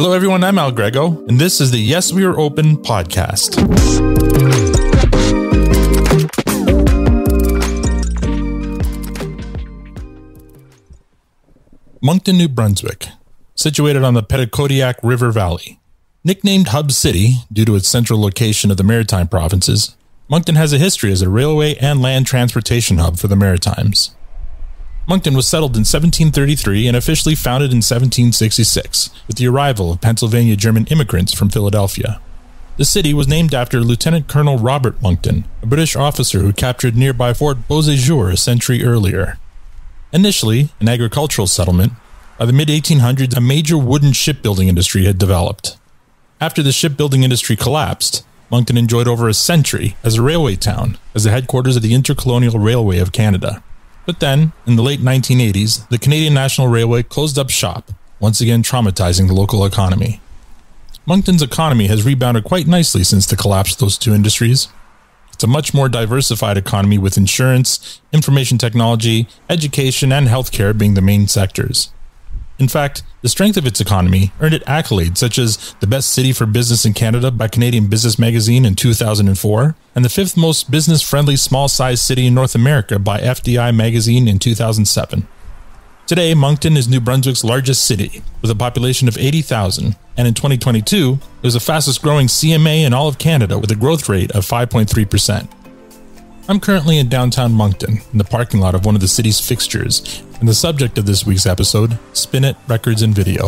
Hello everyone, I'm Al Grego, and this is the Yes We Are Open podcast. Moncton, New Brunswick, situated on the Petitcodiac River Valley. Nicknamed Hub City due to its central location of the Maritime provinces, Moncton has a history as a railway and land transportation hub for the Maritimes. Moncton was settled in 1733 and officially founded in 1766 with the arrival of Pennsylvania German immigrants from Philadelphia. The city was named after Lieutenant Colonel Robert Moncton, a British officer who captured nearby Fort Beauséjour a century earlier. Initially an agricultural settlement, by the mid-1800s a major wooden shipbuilding industry had developed. After the shipbuilding industry collapsed, Moncton enjoyed over a century as a railway town, as the headquarters of the Intercolonial Railway of Canada. But then, in the late 1980s, the Canadian National Railway closed up shop, once again traumatizing the local economy. Moncton's economy has rebounded quite nicely since the collapse of those two industries. It's a much more diversified economy with insurance, information technology, education, and healthcare being the main sectors. In fact, the strength of its economy earned it accolades such as the best city for business in Canada by Canadian Business Magazine in 2004, and the fifth most business-friendly small-sized city in North America by FDI Magazine in 2007. Today, Moncton is New Brunswick's largest city, with a population of 80,000, and in 2022, it was the fastest-growing CMA in all of Canada with a growth rate of 5.3%. I'm currently in downtown Moncton, in the parking lot of one of the city's fixtures, and the subject of this week's episode, Spin-It Records and Video.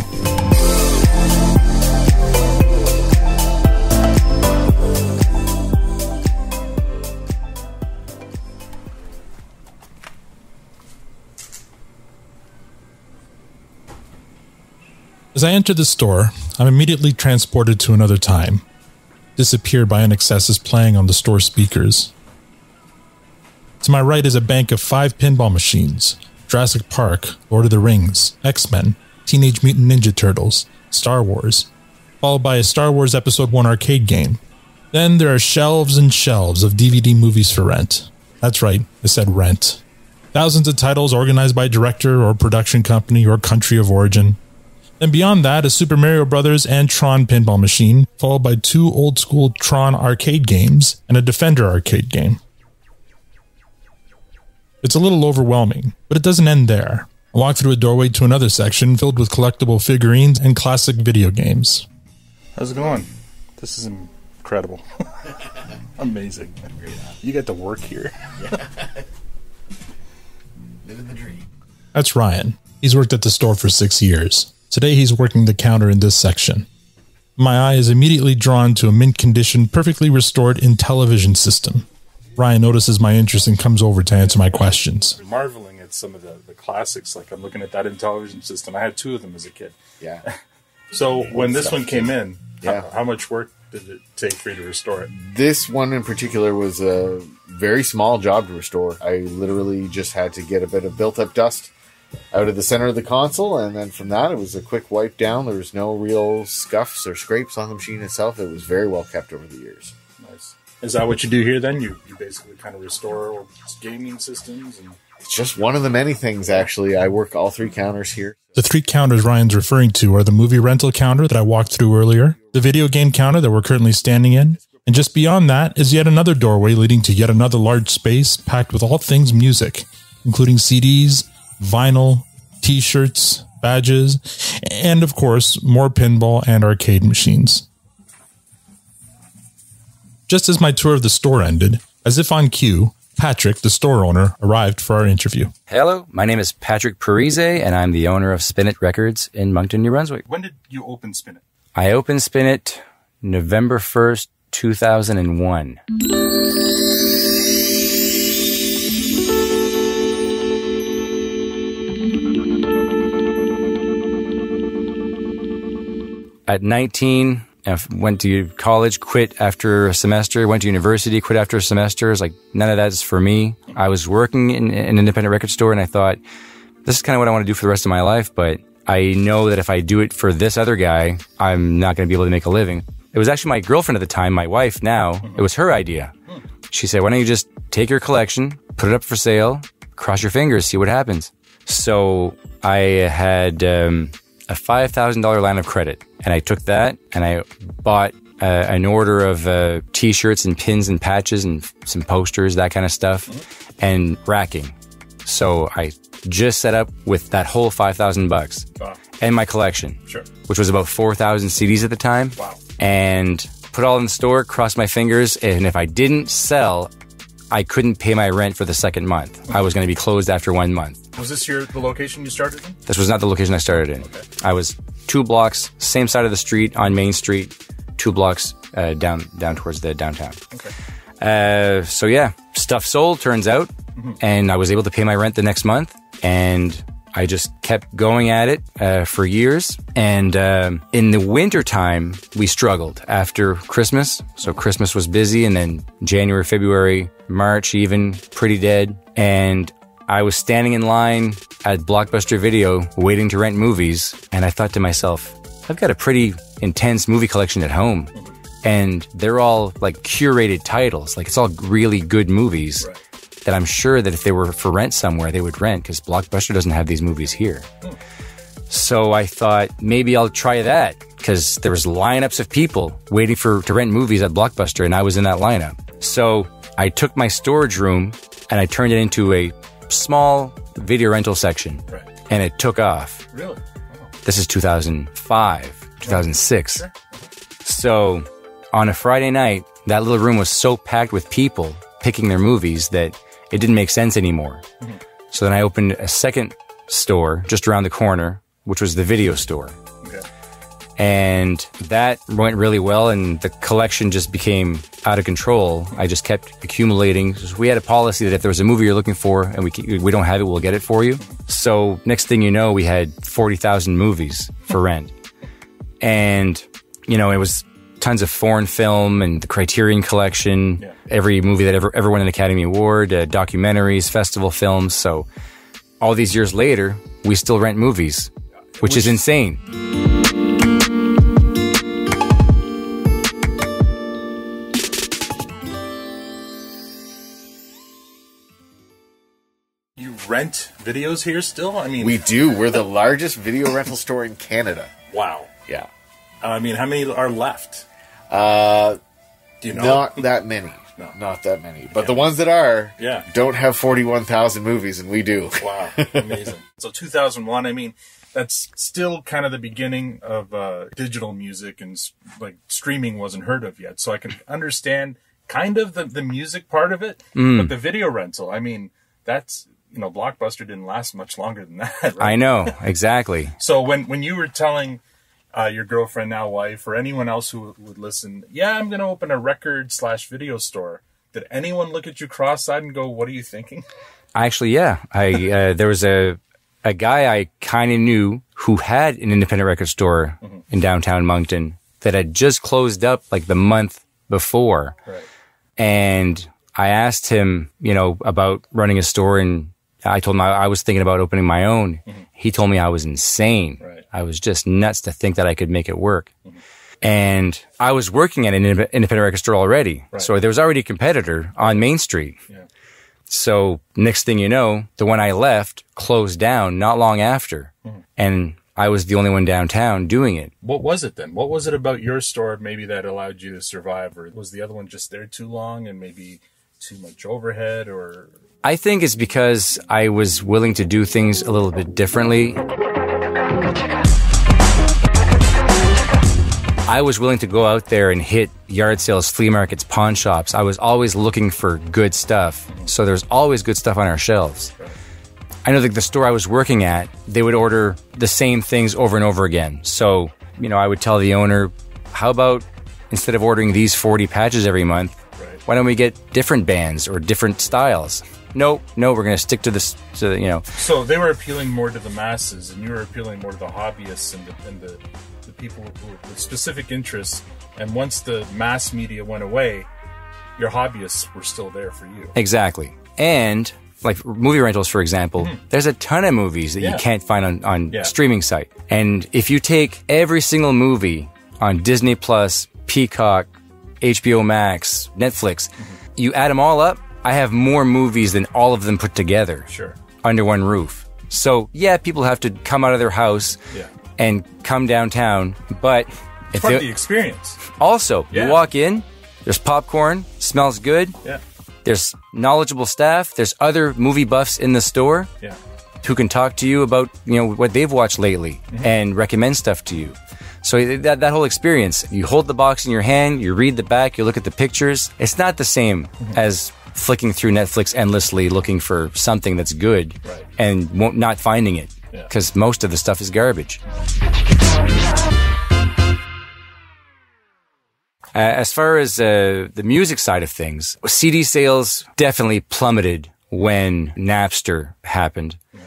As I enter the store, I'm immediately transported to another time. Disappeared by INXS is playing on the store speakers. To my right is a bank of 5 pinball machines: Jurassic Park, Lord of the Rings, X-Men, Teenage Mutant Ninja Turtles, Star Wars, followed by a Star Wars Episode 1 arcade game. Then there are shelves and shelves of DVD movies for rent. That's right, I said rent. Thousands of titles organized by director or production company or country of origin. Then beyond that, a Super Mario Bros. And Tron pinball machine, followed by 2 old-school Tron arcade games and a Defender arcade game. It's a little overwhelming, but it doesn't end there. I walk through a doorway to another section filled with collectible figurines and classic video games. How's it going? This is incredible. Amazing. You get to work here. Living the dream. That's Ryan. He's worked at the store for 6 years. Today he's working the counter in this section. My eye is immediately drawn to a mint condition, perfectly restored Intellivision system. Ryan notices my interest and comes over to answer my questions. I'm marveling at some of the classics. Like I'm looking at that Intellivision system. I had 2 of them as a kid. Yeah. So when this one came in, Yeah. how much work did it take for you to restore it? This one in particular was a very small job to restore. I literally just had to get a bit of built-up dust out of the center of the console, and then from that, it was a quick wipe down. There was no real scuffs or scrapes on the machine itself. It was very well kept over the years. Nice. Is that what you do here then? You basically kind of restore gaming systems? And It's just one of the many things, actually. I work all 3 counters here. The 3 counters Ryan's referring to are the movie rental counter that I walked through earlier, the video game counter that we're currently standing in, and just beyond that is yet another doorway leading to yet another large space packed with all things music, including CDs, vinyl, t-shirts, badges, and of course, more pinball and arcade machines. Just as my tour of the store ended, as if on cue, Patrick, the store owner, arrived for our interview. Hello, my name is Patrick Parise, and I'm the owner of Spin-It Records in Moncton, New Brunswick. when did you open Spin-It? I opened Spin-It November 1st, 2001. At 19, I went to college, quit after a semester, went to university, quit after a semester. It's like, none of that is for me. I was working in an independent record store, and I thought, this is kind of what I want to do for the rest of my life, but I know that if I do it for this other guy, I'm not going to be able to make a living. It was actually my girlfriend at the time, my wife now. It was her idea. She said, why don't you just take your collection, put it up for sale, cross your fingers, see what happens. So I had a a $5,000 line of credit. And I took that and I bought an order of T-shirts and pins and patches and some posters, that kind of stuff, and racking. So I just set up with that whole $5,000 and my collection, which was about 4,000 CDs at the time. Wow. And put all in the store, crossed my fingers, and if I didn't sell, I couldn't pay my rent for the second month. I was going to be closed after 1 month. Was this the location you started in? This was not the location I started in. Okay. I was 2 blocks, same side of the street on Main Street, 2 blocks down towards the downtown. Okay. So yeah, stuff sold, turns out, and I was able to pay my rent the next month, and I just kept going at it for years. And in the wintertime, we struggled after Christmas. So Christmas was busy, and then January, February, March even, pretty dead. And I was standing in line at Blockbuster Video waiting to rent movies, and I thought to myself, I've got a pretty intense movie collection at home. And they're all like curated titles. Like it's all really good movies. Right. That I'm sure that if they were for rent somewhere, they would rent, because Blockbuster doesn't have these movies here. So I thought maybe I'll try that, because there was lineups of people waiting to rent movies at Blockbuster, and I was in that lineup. So I took my storage room and I turned it into a small video rental section, and it took off. Really? Wow. This is 2005, 2006. Sure. So on a Friday night, that little room was so packed with people picking their movies that it didn't make sense anymore. So then I opened a second store just around the corner, which was the video store. Okay. And that went really well, and the collection just became out of control. I just kept accumulating. We had a policy that if there was a movie you're looking for and we don't have it, we'll get it for you. So next thing you know, we had 40,000 movies for rent. And, you know, it was tons of foreign film and the Criterion collection, every movie that ever won an Academy Award, documentaries, festival films. So all these years later, we still rent movies, which is insane. You rent videos here still? I mean, We do. We're the largest video rental store in Canada. wow. Yeah. I mean, how many are left? Do you know? Not that many. No. Not that many. But the ones that are don't have 41,000 movies, and we do. Wow, amazing. So 2001, I mean, that's still kind of the beginning of digital music, and like streaming wasn't heard of yet. So I can understand kind of the music part of it, but the video rental, I mean, that's, you know, Blockbuster didn't last much longer than that. Right? I know, exactly. So when you were telling your girlfriend, now wife, or anyone else who would listen, I'm going to open a record/video store, did anyone look at you cross-eyed and go, what are you thinking? Actually, there was a guy I kind of knew who had an independent record store in downtown Moncton that had just closed up like the month before. Right. And I asked him, you know, about running a store, and I told him I was thinking about opening my own. He told me I was insane. Right. I was just nuts to think that I could make it work. And I was working at an independent record store already. Right. So there was already a competitor on Main Street. Yeah. So next thing you know, the one I left closed down not long after. And I was the only one downtown doing it. What was it then? What was it about your store maybe that allowed you to survive? Or was the other one just there too long and maybe too much overhead? Or I think it's because I was willing to do things a little bit differently. I was willing to go out there and hit yard sales, flea markets, pawn shops. I was always looking for good stuff. So there's always good stuff on our shelves. I know that the store I was working at, they would order the same things over and over again. So, you know, I would tell the owner, how about instead of ordering these 40 patches every month, why don't we get different bands or different styles? No, we're going to stick to this, you know. So they were appealing more to the masses, and you were appealing more to the hobbyists and the people with specific interests. And once the mass media went away, your hobbyists were still there for you. Exactly. And like movie rentals, for example, there's a ton of movies that you can't find on streaming site. And if you take every single movie on Disney Plus, Peacock, HBO Max, Netflix, you add them all up, I have more movies than all of them put together under one roof. So, people have to come out of their house, and come downtown. But It's part of the experience. Also, Yeah. you walk in, there's popcorn, smells good. Yeah. There's knowledgeable staff. There's other movie buffs in the store Yeah. who can talk to you about, what they've watched lately and recommend stuff to you. So that whole experience, you hold the box in your hand, you read the back, you look at the pictures. It's not the same as flicking through Netflix endlessly looking for something that's good Right. and not finding it Yeah. because most of the stuff is garbage. As far as the music side of things, CD sales definitely plummeted when Napster happened. Yeah.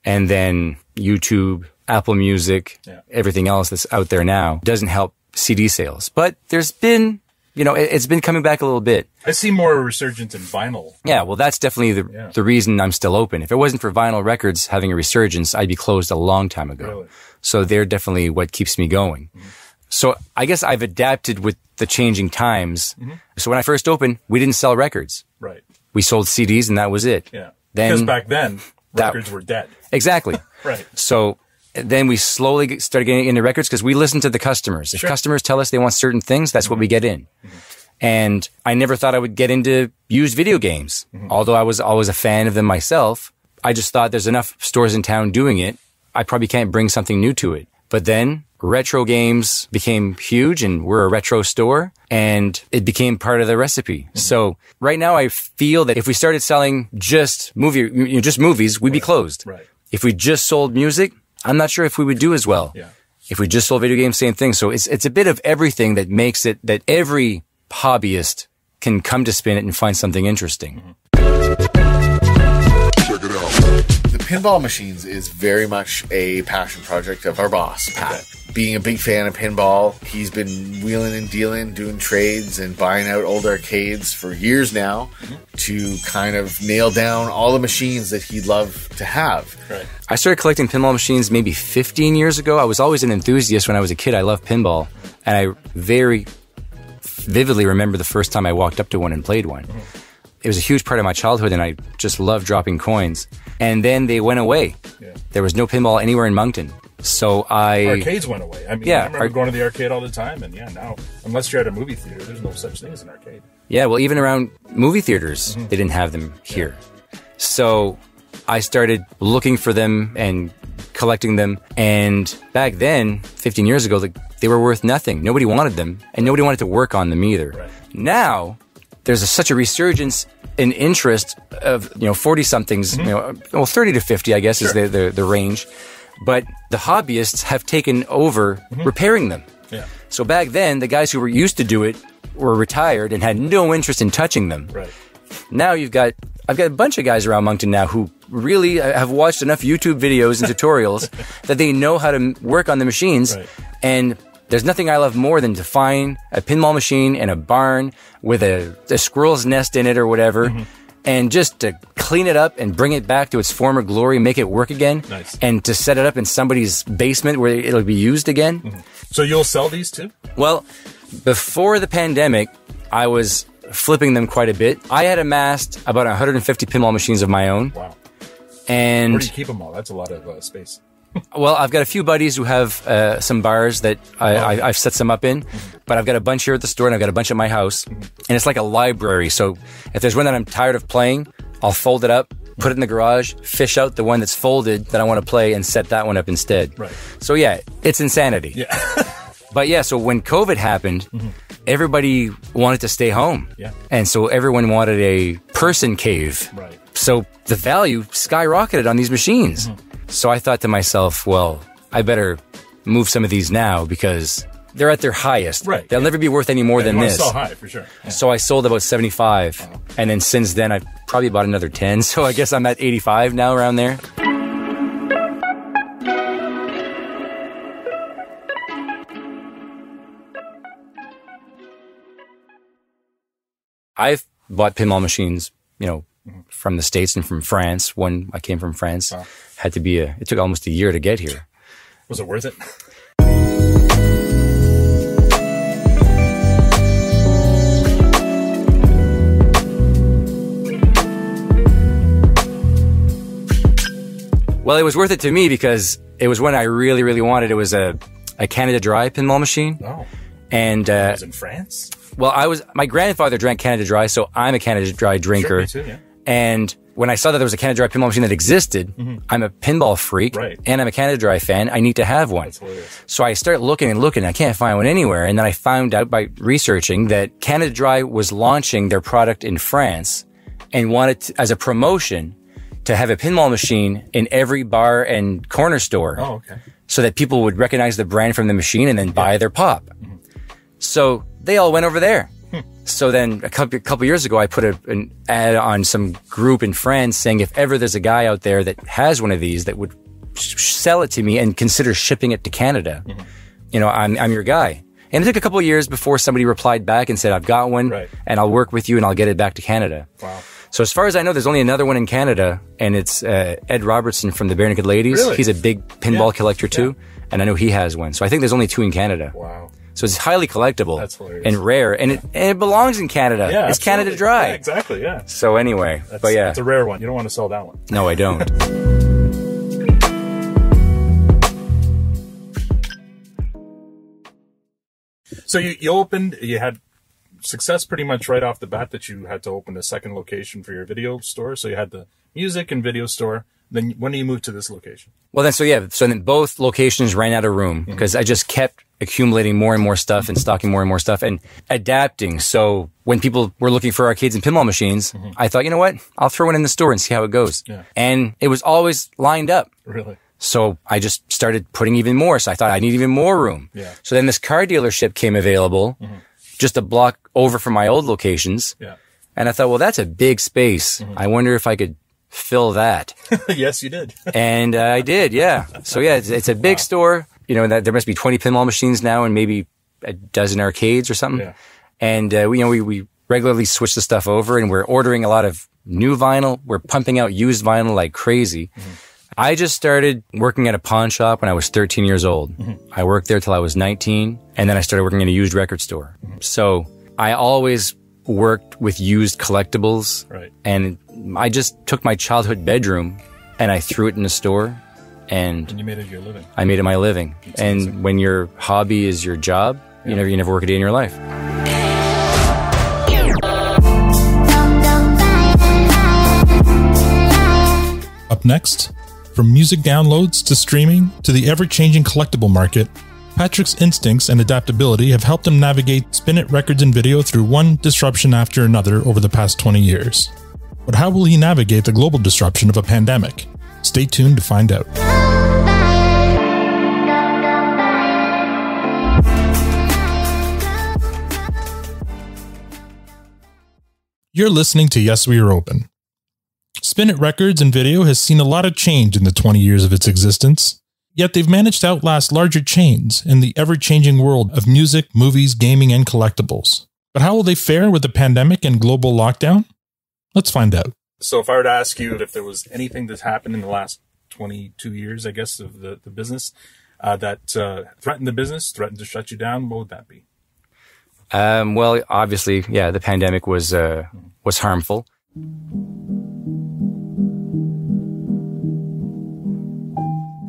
And then YouTube, Apple Music, everything else that's out there now doesn't help CD sales. But there's been, it's been coming back a little bit. I see more resurgence in vinyl. Yeah, well, that's definitely the reason I'm still open. If it wasn't for vinyl records having a resurgence, I'd be closed a long time ago. Really? So they're definitely what keeps me going. Mm-hmm. So I guess I've adapted with the changing times. Mm-hmm. So when I first opened, we didn't sell records. Right. We sold CDs and that was it. Yeah. Then, because back then, records were dead. Exactly. Right. So then we slowly started getting into records because we listen to the customers. If customers tell us they want certain things, that's what we get in. Mm-hmm. And I never thought I would get into used video games. Mm-hmm. Although I was always a fan of them myself. I just thought there's enough stores in town doing it. I probably can't bring something new to it. But then retro games became huge and we're a retro store and it became part of the recipe. Mm-hmm. So right now I feel that if we started selling just movies, we'd be closed. Right. If we just sold music, I'm not sure if we would do as well. Yeah. If we just sold video games, same thing. So it's a bit of everything that makes it that every hobbyist can come to Spin It and find something interesting. Check it out. The pinball machines is very much a passion project of our boss, Pat. Okay. Being a big fan of pinball, he's been wheeling and dealing, doing trades and buying out old arcades for years now to kind of nail down all the machines that he'd love to have. Right. I started collecting pinball machines maybe 15 years ago. I was always an enthusiast when I was a kid. I loved pinball. And I very vividly remember the first time I walked up to one and played one. It was a huge part of my childhood and I just loved dropping coins. And then they went away. Yeah. There was no pinball anywhere in Moncton. So arcades went away. I mean, I remember going to the arcade all the time, and now, unless you're at a movie theater, there's no such thing as an arcade. Yeah, well, even around movie theaters, they didn't have them here. So I started looking for them and collecting them. And back then, 15 years ago, they were worth nothing. Nobody wanted them, and nobody wanted to work on them either. Right. Now, there's such a resurgence in interest of 40-somethings, 30 to 50, I guess, is the range. But the hobbyists have taken over repairing them. Yeah. So back then, the guys who were used to do it were retired and had no interest in touching them. Right. Now I've got a bunch of guys around Moncton now who really have watched enough YouTube videos and tutorials that they know how to work on the machines. Right. And there's nothing I love more than to find a pinball machine in a barn with a squirrel's nest in it or whatever. And just to clean it up and bring it back to its former glory, make it work again, and to set it up in somebody's basement where it'll be used again. So you'll sell these too? Well, before the pandemic, I was flipping them quite a bit. I had amassed about 150 pinball machines of my own. Wow. And where do you keep them all? That's a lot of space. Well, I've got a few buddies who have some bars that I've set some up in, but I've got a bunch here at the store and I've got a bunch at my house. And it's like a library. So if there's one that I'm tired of playing, I'll fold it up, put it in the garage, fish out the one that's folded that I want to play and set that one up instead. Right. So yeah, it's insanity. Yeah. But yeah, so when COVID happened, everybody wanted to stay home. Yeah. And so everyone wanted a person cave. Right. So the value skyrocketed on these machines. So I thought to myself, well, I better move some of these now because they're at their highest. Right. They'll never be worth any more than this. Sell high, for sure. Yeah. So I sold about 75. And then since then, I've probably bought another 10. So I guess I'm at 85 now, around there. I've bought pinball machines, from the States and from France. When I came from France, it took almost a year to get here. Was it worth it? Well, it was worth it to me because It was one I really, really wanted. It was a Canada Dry pinball machine. Oh. And It was in France? well, my grandfather drank Canada Dry, so I'm a Canada Dry drinker. Sure, me too, yeah. And when I saw that there was a Canada Dry pinball machine that existed, I'm a pinball freak, Right. and I'm a Canada Dry fan. I need to have one. That's hilarious. So I started looking and looking. I can't find one anywhere. And then I found out by researching that Canada Dry was launching their product in France and wanted to, as a promotion, to have a pinball machine in every bar and corner store. Oh, okay. So that people would recognize the brand from the machine and then buy their pop. So they all went over there. So then a couple years ago, I put an ad on some group in France saying if ever there's a guy out there that has one of these that would sell it to me and consider shipping it to Canada, you know, I'm your guy. And it took a couple of years before somebody replied back and said, I've got one and I'll work with you and I'll get it back to Canada. Wow. So as far as I know, there's only another one in Canada, and it's Ed Robertson from the Bare Naked Ladies. Really? He's a big pinball collector too, and I know he has one. So I think there's only 2 in Canada. Wow. So it's highly collectible. That's hilarious. And rare, and it belongs in Canada. Yeah, it's absolutely. Canada Dry. Yeah, exactly, yeah. So anyway, but yeah. It's a rare one. You don't want to sell that one. No, I don't. So you had success pretty much right off the bat that you had to open a second location for your video store. So you had the music and video store. Then when do you move to this location? Well, so then both locations ran out of room because I just kept accumulating more and more stuff and stocking more and more stuff and adapting. So when people were looking for arcades and pinball machines, I thought, you know what? I'll throw one in the store and see how it goes. Yeah. And it was always lined up. Really? So I just started putting even more. So I thought I need even more room. Yeah. So then this car dealership came available just a block over from my old locations. Yeah. And I thought, well, that's a big space. I wonder if I could fill that. Yes, you did. And I did, yeah. So yeah, it's a big store. You know, that there must be 20 pinball machines now and maybe a dozen arcades or something. Yeah. And we regularly switch the stuff over, and we're ordering a lot of new vinyl. We're pumping out used vinyl like crazy. I just started working at a pawn shop when I was 13 years old. I worked there till I was 19, and then I started working in a used record store. So I always worked with used collectibles. Right. And I just took my childhood bedroom and I threw it in the store, and you made it your living. I made it my living. That's and amazing. when your hobby is your job, you never work a day in your life. Up next, from music downloads to streaming to the ever-changing collectible market, Patrick's instincts and adaptability have helped him navigate Spin-It Records and Video through one disruption after another over the past 20 years. But how will he navigate the global disruption of a pandemic? Stay tuned to find out. You're listening to Yes, We Are Open. Spin-It Records and Video has seen a lot of change in the 20 years of its existence, yet they've managed to outlast larger chains in the ever-changing world of music, movies, gaming, and collectibles. But how will they fare with the pandemic and global lockdown? Let's find out. So if I were to ask you if there was anything that's happened in the last 22 years, I guess, of the business that threatened the business, threatened to shut you down, what would that be? Well, obviously, yeah, the pandemic was harmful.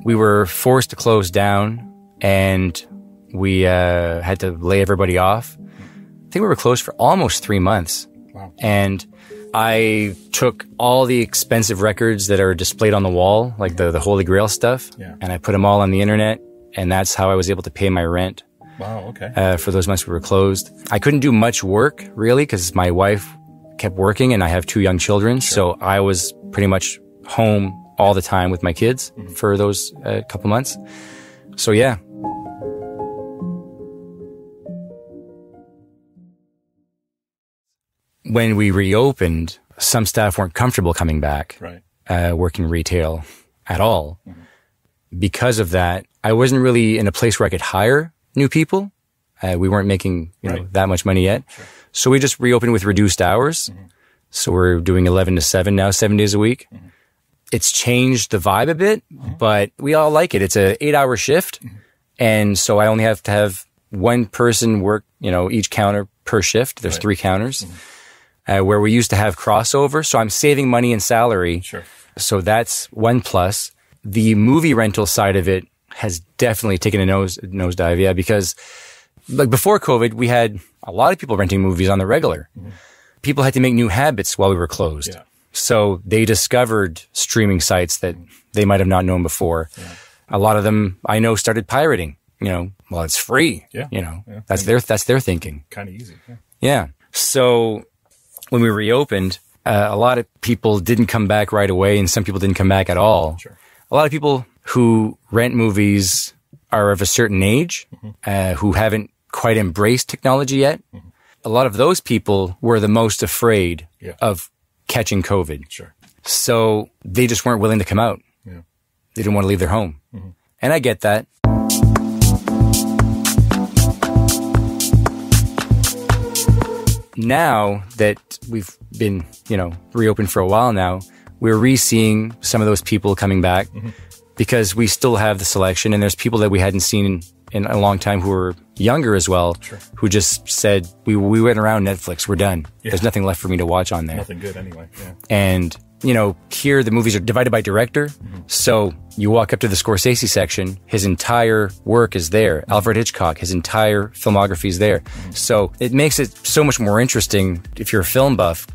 We were forced to close down, and we had to lay everybody off. I think we were closed for almost 3 months. Wow. And I took all the expensive records that are displayed on the wall, like the Holy Grail stuff, and I put them all on the internet, and that's how I was able to pay my rent. Wow, okay. For those months we were closed. I couldn't do much work, really, because my wife kept working, and I have 2 young children, so I was pretty much home all the time with my kids for those couple months. So yeah. When we reopened, some staff weren't comfortable coming back, working retail at all. Because of that, I wasn't really in a place where I could hire new people. We weren't making that much money yet. Sure. So we just reopened with reduced hours. So we're doing 11 to 7 now, 7 days a week. It's changed the vibe a bit, but we all like it. It's an 8-hour shift. And so I only have to have one person work, each counter per shift. There's 3 counters. Where we used to have crossover. So I'm saving money in salary. Sure. So that's one plus. the movie rental side of it has definitely taken a nosedive. Yeah, because like before COVID, we had a lot of people renting movies on the regular. Mm-hmm. People had to make new habits while we were closed. Yeah. So they discovered streaming sites that they might have not known before. Yeah. A lot of them I know started pirating. Well, it's free. Yeah. That's their thinking. Kind of easy. Yeah. Yeah. So when we reopened, a lot of people didn't come back right away, and some people didn't come back at all. Sure. A lot of people who rent movies are of a certain age, who haven't quite embraced technology yet. Mm-hmm. A lot of those people were the most afraid of catching COVID. Sure. So they just weren't willing to come out. Yeah. They didn't want to leave their home. Mm-hmm. And I get that. Now that we've been, reopened for a while now, we're re-seeing some of those people coming back because we still have the selection, and there's people that we hadn't seen in a long time who were younger as well, who just said, we went around Netflix, we're done. Yeah. There's nothing left for me to watch on there. Nothing good anyway. Yeah. And, here the movies are divided by director. Mm-hmm. So you walk up to the Scorsese section, his entire work is there. Mm-hmm. Alfred Hitchcock, his entire filmography is there. Mm-hmm. So it makes it so much more interesting if you're a film buff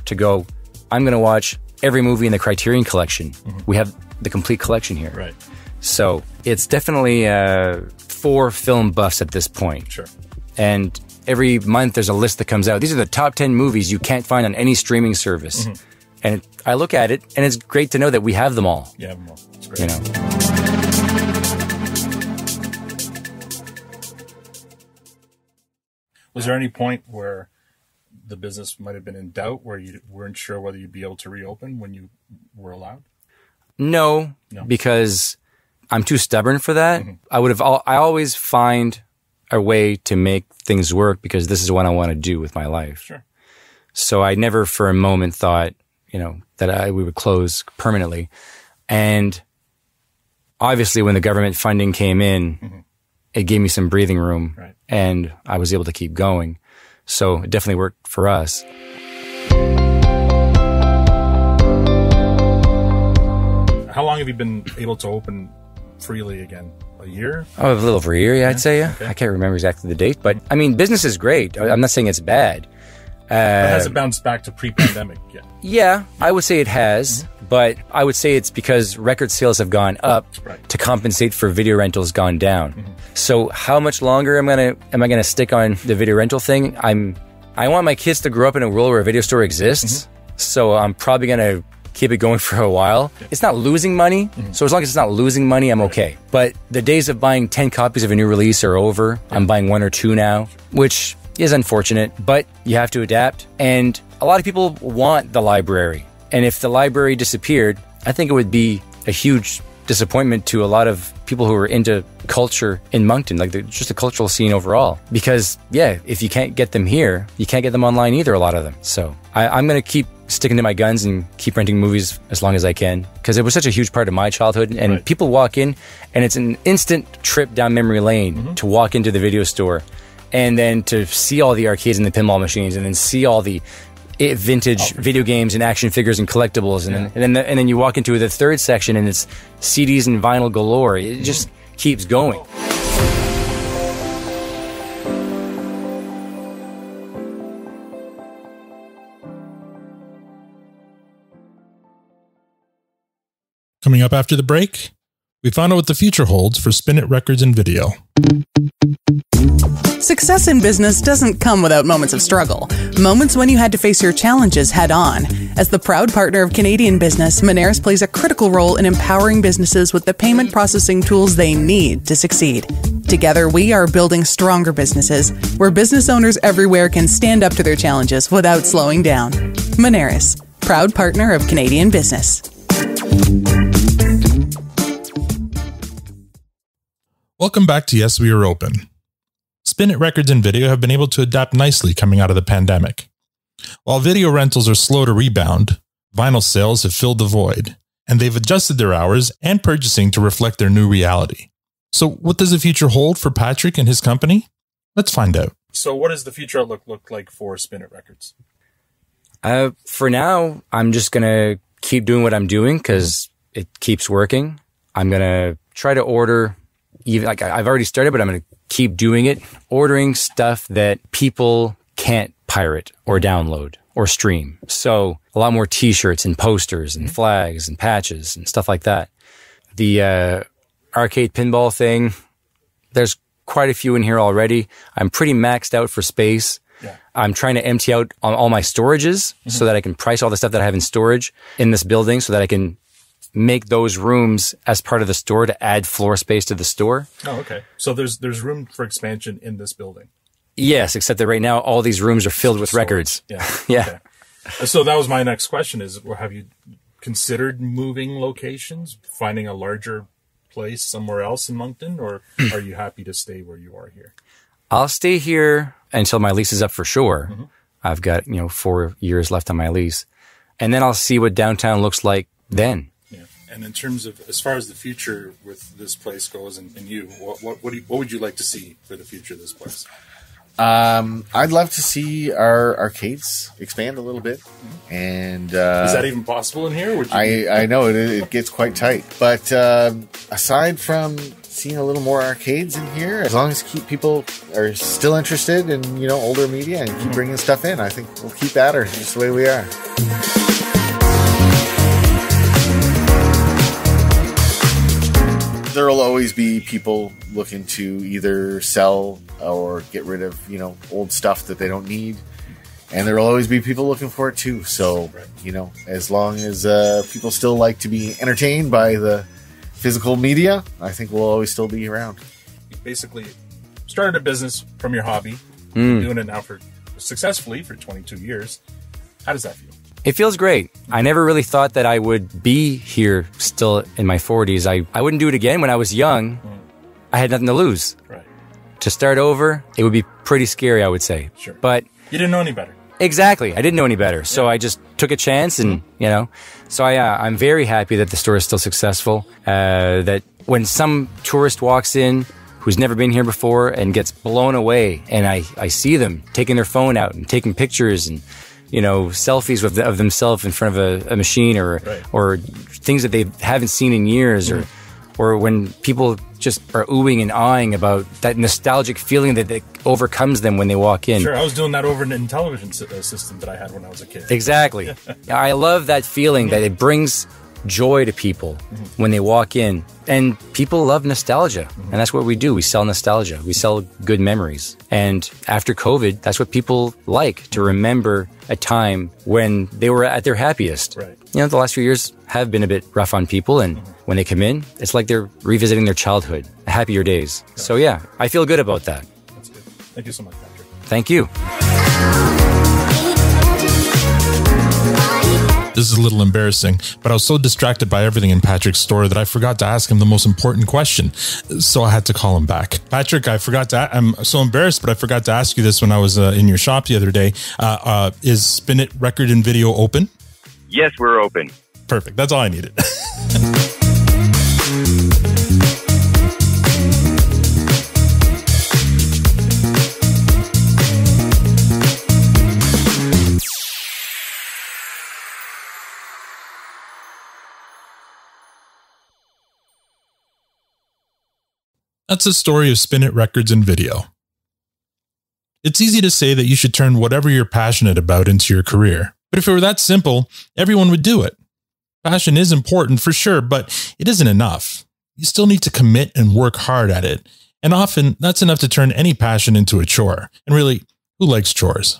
to go, I'm going to watch every movie in the Criterion collection. Mm-hmm. We have the complete collection here. Right. So it's definitely for film buffs at this point. Sure. And every month there's a list that comes out. These are the top 10 movies you can't find on any streaming service. Mm-hmm. And I look at it, and it's great to know that we have them all. You have them all. It's great. Was there any point where the business might have been in doubt, where you weren't sure whether you'd be able to reopen when you were allowed? No, because I'm too stubborn for that. Mm-hmm. I always find a way to make things work because this is what I want to do with my life. Sure. So I never for a moment thought, that we would close permanently. And obviously when the government funding came in, it gave me some breathing room, and I was able to keep going. So it definitely worked for us. How long have you been able to open freely again? A year? Oh, a little over a year, I'd say. Okay. I can't remember exactly the date, but I mean, business is great. I'm not saying it's bad. It hasn't bounced back to pre-pandemic yet. Yeah, I would say it has, but I would say it's because record sales have gone up to compensate for video rentals gone down. So how much longer am I gonna stick on the video rental thing? I want my kids to grow up in a world where a video store exists. So I'm probably gonna keep it going for a while. It's not losing money, so as long as it's not losing money, I'm okay. But the days of buying 10 copies of a new release are over. I'm buying 1 or 2 now, which is unfortunate, but you have to adapt. And a lot of people want the library. And if the library disappeared, I think it would be a huge disappointment to a lot of people who are into culture in Moncton, like just the cultural scene overall. Because, if you can't get them here, you can't get them online either, a lot of them. So I'm going to keep sticking to my guns and keep renting movies as long as I can, because it was such a huge part of my childhood. And people walk in, and it's an instant trip down memory lane to walk into the video store. And then to see all the arcades and the pinball machines, and then see all the vintage video games and action figures and collectibles, and then you walk into the third section, and it's CDs and vinyl galore. It just keeps going. Coming up after the break, we found out what the future holds for Spin-It Records and Video. Success in business doesn't come without moments of struggle. Moments when you had to face your challenges head on. As the proud partner of Canadian business, Moneris plays a critical role in empowering businesses with the payment processing tools they need to succeed. Together, we are building stronger businesses where business owners everywhere can stand up to their challenges without slowing down. Moneris, proud partner of Canadian business. Welcome back to Yes, We Are Open. Spin-It Records and Video have been able to adapt nicely coming out of the pandemic. While video rentals are slow to rebound, vinyl sales have filled the void, and they've adjusted their hours and purchasing to reflect their new reality. So what does the future hold for Patrick and his company? Let's find out. So what does the future outlook look like for Spin-It Records? For now, I'm just going to keep doing what I'm doing because it keeps working. I'm going to try to order, even like I've already started, but I'm going to keep doing it, ordering stuff that people can't pirate or download or stream. So a lot more t-shirts and posters and flags and patches and stuff like that. The arcade pinball thing, there's quite a few in here already. I'm pretty maxed out for space. Yeah. I'm trying to empty out on all my storages so that I can price all the stuff that I have in storage in this building so that I can make those rooms as part of the store to add floor space to the store. Oh, okay. So there's room for expansion in this building. Yes, except that right now all these rooms are filled with records. Yeah. Yeah. Okay. So that was my next question is, have you considered moving locations, finding a larger place somewhere else in Moncton, or are you happy to stay where you are here? I'll stay here until my lease is up for sure. Mm-hmm. I've got, 4 years left on my lease. And then I'll see what downtown looks like then. Yeah. And in terms of, as far as the future with this place goes and you, what would you like to see for the future of this place? I'd love to see our arcades expand a little bit. And is that even possible in here? I know it gets quite tight. But aside from seeing a little more arcades in here, as long as people are still interested in older media and keep bringing stuff in, I think we'll keep at her just the way we are. There will always be people looking to either sell or get rid of, old stuff that they don't need. And there will always be people looking for it too. So, as long as people still like to be entertained by the physical media, I think we'll always still be around. You basically started a business from your hobby, doing it now successfully for 22 years. How does that feel? It feels great. I never really thought that I would be here still in my 40s. I wouldn't do it again. When I was young, I had nothing to lose. Right. To start over, it would be pretty scary, I would say. Sure. But you didn't know any better. Exactly. I didn't know any better. So I just took a chance and, So I'm very happy that the store is still successful. That when some tourist walks in who's never been here before and gets blown away, and I see them taking their phone out and taking pictures and selfies of themselves in front of a machine or things that they haven't seen in years, or when people just are oohing and aahing about that nostalgic feeling that overcomes them when they walk in. Sure, I was doing that over in television system that I had when I was a kid. Exactly. I love that feeling that it brings joy to people when they walk in. And people love nostalgia. And that's what we do. We sell nostalgia. We sell good memories. And after COVID, that's what people like, to remember a time when they were at their happiest. Right. The last few years have been a bit rough on people. And when they come in, it's like they're revisiting their childhood, happier days. So yeah, I feel good about that. That's good. Thank you so much, Patrick. Thank you. This is a little embarrassing, but I was so distracted by everything in Patrick's store that I forgot to ask him the most important question. So I had to call him back. Patrick, I'm so embarrassed, but I forgot to ask you this when I was in your shop the other day. Is Spin-It Record and Video open? Yes, we're open. Perfect. That's all I needed. That's the story of Spin-It Records and Video. It's easy to say that you should turn whatever you're passionate about into your career. But if it were that simple, everyone would do it. Passion is important for sure, but it isn't enough. You still need to commit and work hard at it. And often that's enough to turn any passion into a chore. And really, who likes chores?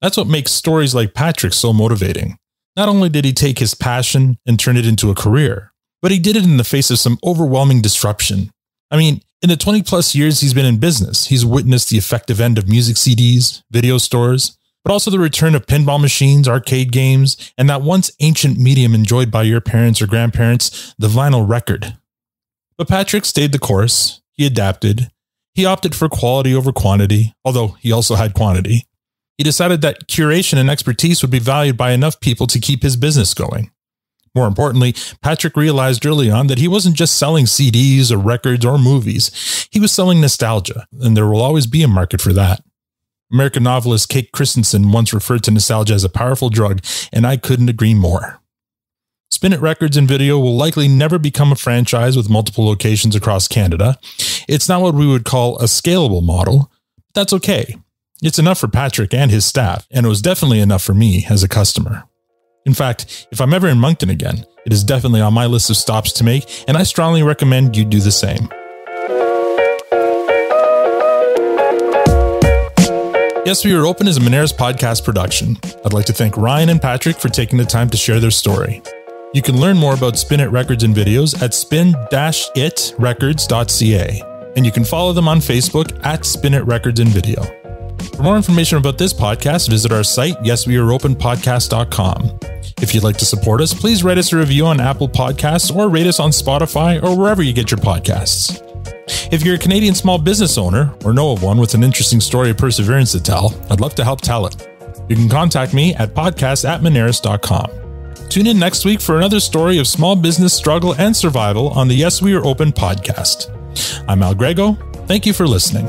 That's what makes stories like Patrick's so motivating. Not only did he take his passion and turn it into a career, but he did it in the face of some overwhelming disruption. I mean, in the 20 plus years he's been in business, he's witnessed the effective end of music CDs, video stores, but also the return of pinball machines, arcade games, and that once ancient medium enjoyed by your parents or grandparents, the vinyl record. But Patrick stayed the course. He adapted. He opted for quality over quantity, although he also had quantity. He decided that curation and expertise would be valued by enough people to keep his business going. More importantly, Patrick realized early on that he wasn't just selling CDs or records or movies. He was selling nostalgia, and there will always be a market for that. American novelist Kate Christensen once referred to nostalgia as a powerful drug, and I couldn't agree more. Spin-It Records and Video will likely never become a franchise with multiple locations across Canada. It's not what we would call a scalable model. That's okay. It's enough for Patrick and his staff, and it was definitely enough for me as a customer. In fact, if I'm ever in Moncton again, it is definitely on my list of stops to make, and I strongly recommend you do the same. Yes, We Are Open is a Moneris podcast production. I'd like to thank Ryan and Patrick for taking the time to share their story. You can learn more about Spin-It Records and Videos at spin-itrecords.ca, and you can follow them on Facebook at Spin-It Records and Video. For more information about this podcast, visit our site, yesweareopenpodcast.com. If you'd like to support us, please write us a review on Apple Podcasts or rate us on Spotify or wherever you get your podcasts. If you're a Canadian small business owner or know of one with an interesting story of perseverance to tell, I'd love to help tell it. You can contact me at podcast@moneris.com. Tune in next week for another story of small business struggle and survival on the Yes We Are Open podcast. I'm Malgré. Thank you for listening.